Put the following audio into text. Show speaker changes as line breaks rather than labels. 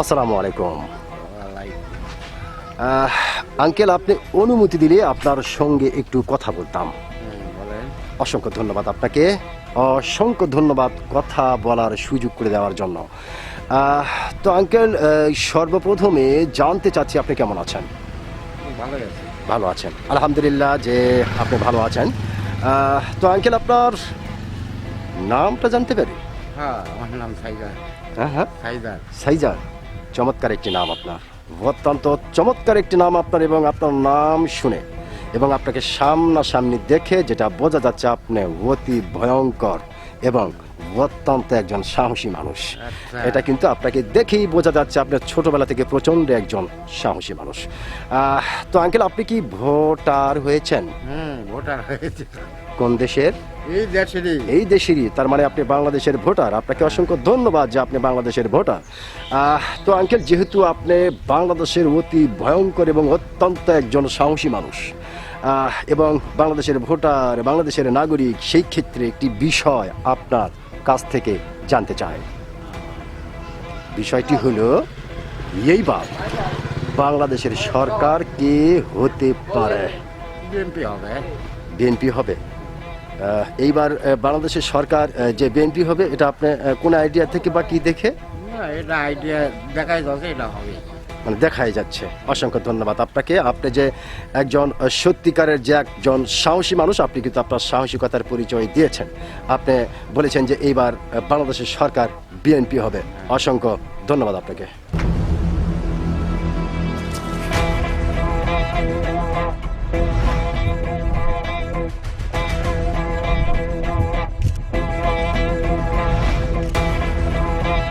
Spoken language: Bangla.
আসসালামু আলাইকুম। আঙ্কেল, আপনি অনুমতি দিলে আপনার সঙ্গে একটু কথা বলতাম।
বলেন।
অসংখ্য ধন্যবাদ আপনাকে, অসংখ্য ধন্যবাদ কথা বলার সুযোগ করে দেওয়ার জন্য। তো আঙ্কেল, সর্বপ্রথমে জানতে চাচ্ছি আপনি কেমন আছেন?
ভালো আছে।
ভালো আছেন, আলহামদুলিল্লাহ যে আপনি ভালো আছেন। তো আঙ্কেল, আপনার নামটা জানতে পারি?
হ্যাঁ, আমার নাম সাইদার।
হ্যাঁ হ্যাঁ,
সাইদার।
সাইজার। চমৎকার একটি নাম আপনার, অত্যন্ত চমৎকার একটি নাম আপনার। এবং আপনার নাম শুনে এবং আপনাকে সামনাসামনি দেখে যেটা বোঝা যাচ্ছে, আপনি অতি ভয়ঙ্কর এবং অত্যন্ত একজন সাহসী মানুষ।
আচ্ছা।
এটা কিন্তু আপনাকে দেখেই বোঝা যাচ্ছে আপনি ছোটবেলা থেকে প্রচণ্ড একজন সাহসী মানুষ। তো আঙ্কেল, আপনি কি ভোটার হয়েছেন?
ভোটার হয়েছে।
কোন দেশের?
এই দেশেরই।
এই দেশেরই, তার মানে আপনি বাংলাদেশের ভোটার। আপনাকে অসংখ্য ধন্যবাদ যে আপনি বাংলাদেশের ভোটার। তো আঙ্কেল, যেহেতু আপনি বাংলাদেশের অতি ভয়ঙ্কর এবং অত্যন্ত একজন সাহসী মানুষ এবং বাংলাদেশের ভোটার, বাংলাদেশের নাগরিক, সেই ক্ষেত্রে একটি বিষয় আপনার কাছ থেকে জানতে চাই। বিষয়টি হলো এইবার বাংলাদেশের সরকার কে হতে পারে?
বিএনপি হবে।
বিএনপি হবে। এইবার বাংলাদেশের সরকার যে বিএনপি হবে, এটা আপনি কোন আইডিয়া থেকে বা কি দেখে?
না, এটা আইডিয়া দেখাই যাচ্ছে এটা হবে।
মানে দেখাই যাচ্ছে। অসংখ্য ধন্যবাদ আপনাকে। আপনি যে একজন সত্যিকারের যে একজন সাহসী মানুষ, আপনি কিন্তু আপনার সাহসিকতার পরিচয় দিয়েছেন। আপনি বলেছেন যে এইবার বাংলাদেশের সরকার বিএনপি হবে। অসংখ্য ধন্যবাদ আপনাকে।